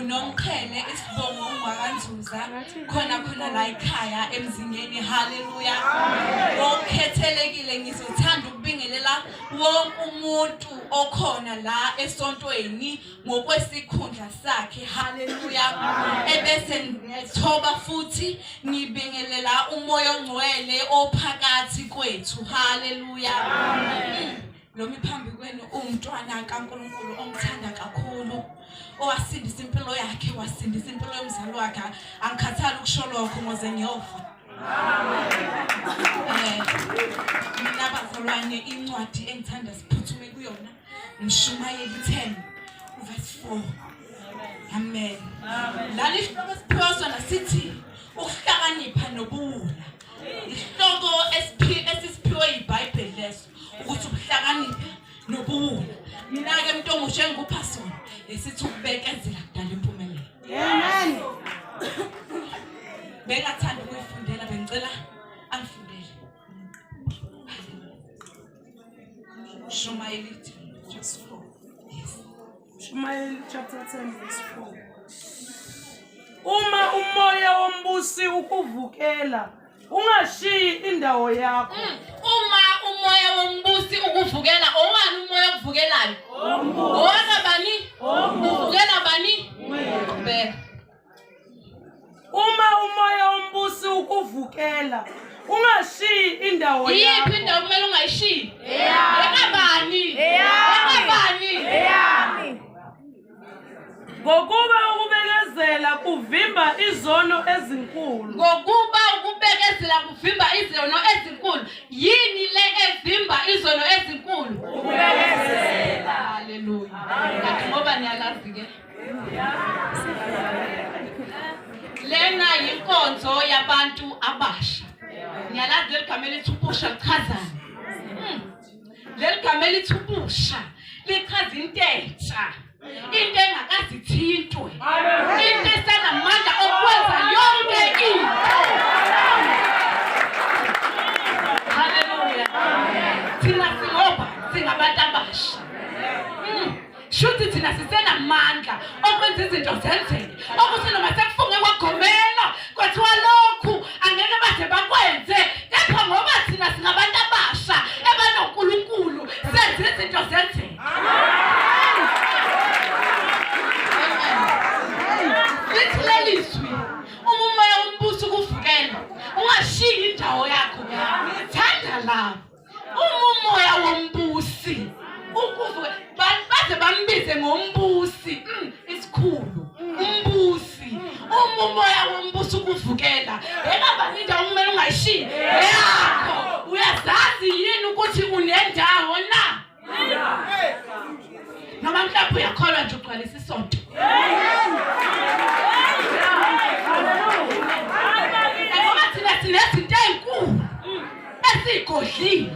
Nomqhele isibongo ungwakanzuza khona la ekhaya Emzinyeni. Haleluya. Okhethelekile ngizothanda ukubingelela wonke umuntu okhona la esontweni ngokwesikhundla sakhe. Haleluya. Ebese ngithoba futhi ngibingelela umoya ongcwele ophakathi kwethu. Haleluya. Noma phambi kwenu umntwana kaNkulunkulu ongithanda kakhulu, owasindisa impilo yakhe, wasindisa impilo yomzali wakhe. Angikhathali ukusho lokho ngoze ngiyofa. Mina bazalwane, incwadi engithanda siphuthume kuyona Nomqhele 10 verse 4. Amen. La isihloko esiphiwa sona sithi ukuhlakanipha nobuwula. Isihloko esisiphiwe iBhayibheli leso ukuthi ukuhlakanipha nobuwula. Mina-ke umuntu omusha engikupha sona esithi ukubekezela kudala impumelelo. Amen. Bengathanda ukuyifundela, bengicela angifundele. Nomqhele 10 verse 4. Yes. Nomqhele chapter 10 verse 4. Uma umoya wombusi ukuvukela, ungashiyi indawo yakho. Uma umoya wombusi ukuvukela, owani umoya okuvukelayo? Owaka bani? Uvukela bani? Beka. Uma umoya wombusi ukuvukela, ungashiyi indawo yakho. Yiphi indawo kumele ungayishiyi? Ekabani? Ekabani? Ngokuba ukubekezela kuvimba izono ezinkulu. Ngokuba ukubekezela kuvimba izono ezinkulu. Yini le evimba izono ezinkulu? Ukubekezela. Haleluya. Kanti ngoba niyalazi ke? Lena yinkonzo yabantu abasha. Niyalazi leligama elithi ubusha lichazani? Leligama elithi ubusha lichaza into entsha. Into engakazithintwe. Into esanamandla okwenza yonke into. Haleluya. Thina singabantu abasha. Shuthi thina sisenamandla okwenza izinto zenzeke. Okuthi noma sekufunge kwagomela kwathiwa lokhu angeke bade bakwenze. Kepha ngoba thina singabantu abasha ebanoNkulunkulu senze izinto zenzeke. Lithulelizwi umoya wombusi ukuvukela, ungashiyi indawo yakho. Ngithanda la umoya wombusi ukuvukela, baze bambize ngombusi isikhulu. Umbusi umoya wombusi ukuvukela, ekabani indawo kumele ungayishiyi yakho. Uyazazi yini ukuthi unendawo na? Noma mhlawumbe uyakholwa nje ugcwalisa isonto. Sinezinto ezinkulu esigodlile.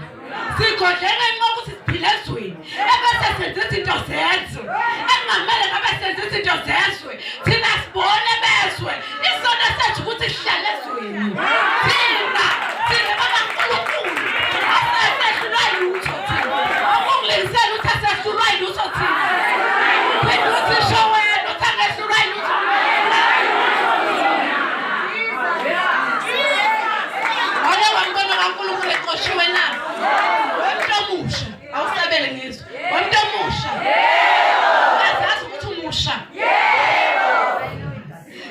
Sigodleka ngenxa yokuthi siphila ezweni. Ebese senza izinto zezwe. Engamele ngabe senza izinto zezwe. Thina sibone bezwe. Isona sethu ukuthi sihlale ezweni. Thina bakaNkulunkulu. Asehlulwa yilutho thina. Akukulingisela ukuthi asehlulwa yilutho thina. Phela uthi sho wena uthi angehlulwa yilutho. Qoshiwe na umuntu omusha awusabele ngizwe umuntu omusha uyazazi ukuthi umusha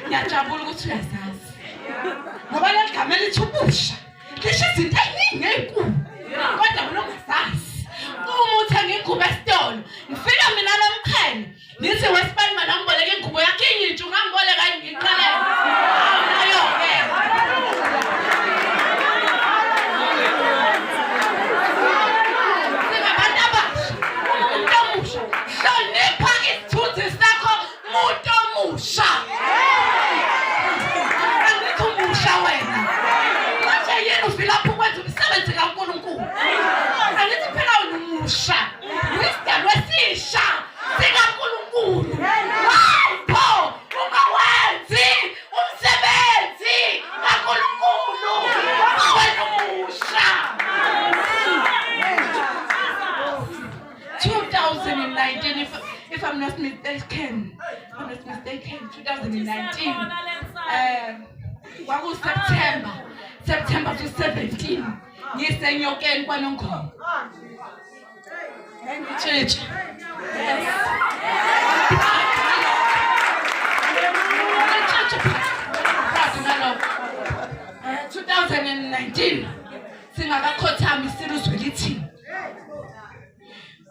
ngiyajabula ukuthi uyazazi ngoba leligama elithi ubusha lisho izinto eziningi ezinkulu kodwa mina ungazazi. Uma uthenga ingubo esitolo ngifika mina Nomqhele nithi wesibani mana ngiboleka ingubo yakhe ingitsho ungangiboleka ngiqalele nayo-ke. Hlonipha isithunzi sakho muntu omusha. Angithi umusha wena. Manje yena ufika lapho ukwenza umsebenzi kaNkulunkulu. Angithi phela umusha. Isidalwa esisha sikaNkulunkulu. mistaken, 2019. September to 17. Ngisenyokeni kwaNomqhele. Church. Yes. 2019 singakakhothami siluzwelithini.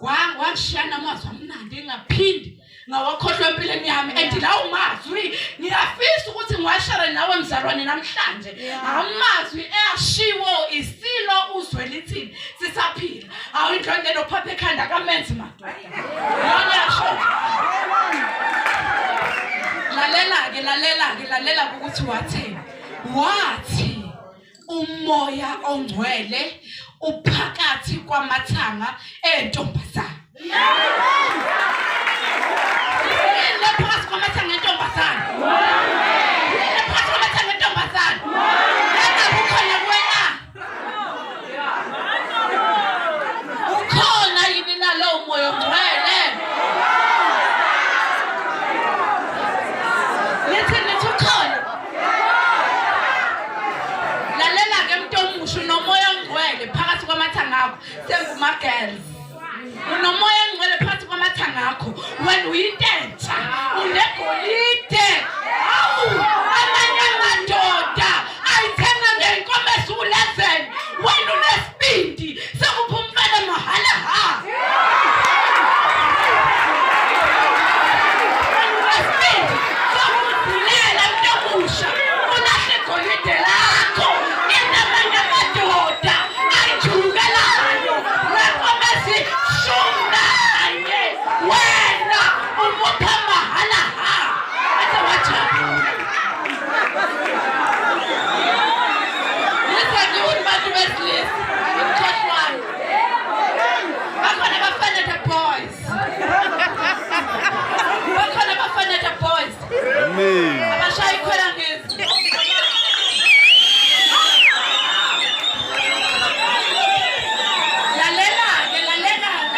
Wangishiyana amazwi amnandi engaphindi ngawakhohlwa empilweni yami and lawo mazwi ngiyafisa ukuthi ngiwashare nawe mzalwane namhlanje. Amazwi ashiwo isilo uzwelithini sisaphila. Awu indlondle nophapha ekhanda kamenzi madoda. Yona yasho. Lalela ukuthi wathi umoya ongcwele uphakathi kwamathanga entombazana. Phakathi kwamathanga entombazana. Phakathi kwamathanga entombazana. Ukhona kuwena. Ukhona yini nalowo moya ongcwele? Nithi ukhona. Lalela-ke mntomusho unomoya ongcwele phakathi kwamathanga akho. Senguma girls. Unomoya ongcwele phakathi kwamathanga akho. Wena uyintentsha, unegolide. Awu, amanye amadoda ayithenga ngenkomezo u-11. Wena unesibindi sekupha umfana mahala ha. Wena unesibindi sekuvulela mntomusha. Ulahle igolide lakho. Inamanye amadoda ayijukelayo. Ngenkomezo shumnanye. Wena umupha mahala ha. Athi wajabula. Ngisakuthi bantu besilisa. Imkhohlwane. Bakhona abafana the boys. Bakhona abafana the boys. Amen. Abashaya ikhwela ngezi.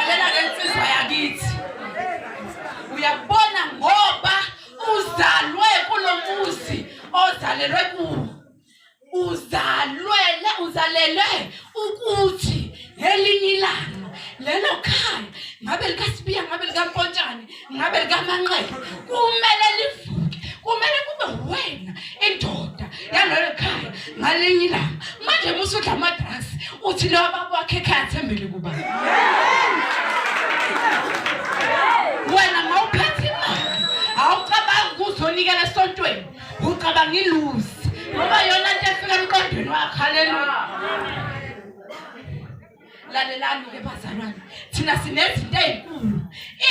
Lalela-ke insizwa yakithi. Uyabona ngoba uzalwe kulomuzi ozalelwe kuwo. Uzalelwe ukuthi ngelinye ilanga lelo khaya ngabe likaSibiya, ngabe likaMpontshane, ngabe likaManqele kumele livuke. Kumele kube wena indoda yalelo khaya ngalinye ilanga. Manje musudla amadrasi uthi lo baba wakhe ekhaya athembele kuba. Wena mawuphethe imali awucabanga ukuzonikela esontweni, ucabanga iluzi ngoba yona into efika emqondweni wakho. Haleluya. Lalelani-ke bazalwane, thina sinezinto ezinkulu.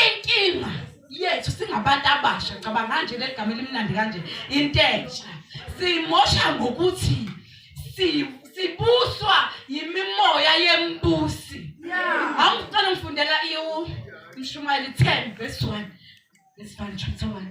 Inkinga yethu singabantu abasha, cabanga nje le gama elimnandi kanje, intentsha. Siyimosha ngokuthi sibuswa yimimoya yembusi. Angicela ngifundela Mshumayeli 10 verse 1. Let's find chapter 1.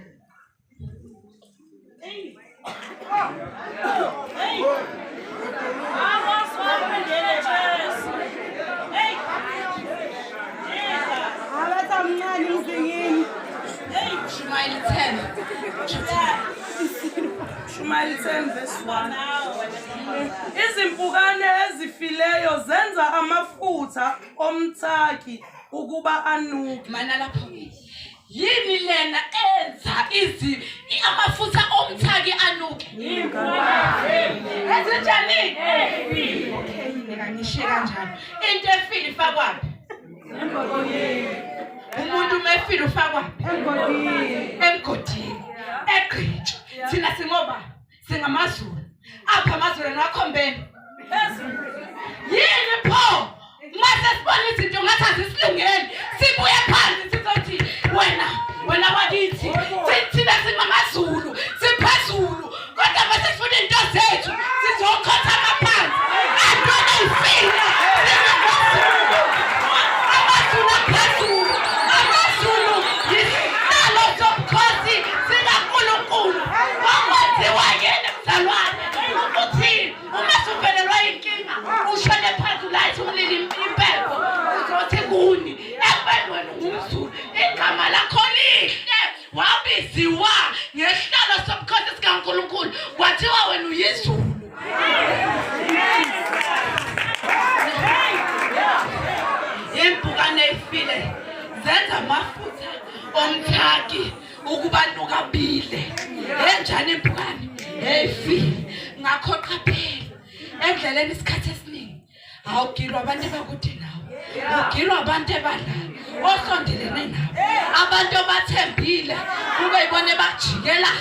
Mshumayeli 10 verse 1. Izimpukane ezifileyo zenza amafutha omthaki ukuba anuke. Mana lapho yini lena enza amafutha omthaki anuke? Ezinjani? Okay, ngishiye kanjalo. Into efile ifakwaphi? Umuntu umefile ufakwaphi? Emgodini. Egqitshwa. Thina singoba singamaZulu. Apha amaZulu nakhombeni. Yini pho? Mase sibona izinto ngathi azisilungeli. Sibuye phansi sizothi wena wakithi. Thina singamaZulu, siphezulu. Kodwa mase sifuna into zethu sizokhotha amaphansi. Antwana ifile. AmaZulu aphezulu. AmaZulu yisihlalo sobukhosi sikaNkulunkulu. Okwenziwa yini mzalwane? Ukuthi uma suvelelwa inkinga ushone phansi ulathi umlili impepho uzothi kuni ekubeni wena ungumZulu igama lakho lihle wayiziwa ngehlalo sobukhosi sikaNkulunkulu kwathiwa wena uyizulu. Impukane ifile zenza amafutha omthaki ukuba nokabile. Enjani impukane efile ngakho qaphela endleleni isikhathi esiningi awugirwa abantu abakude nawe, ugirwa abantu ebadala osondelene nabo, abantu abathembile kube yibona bajikela.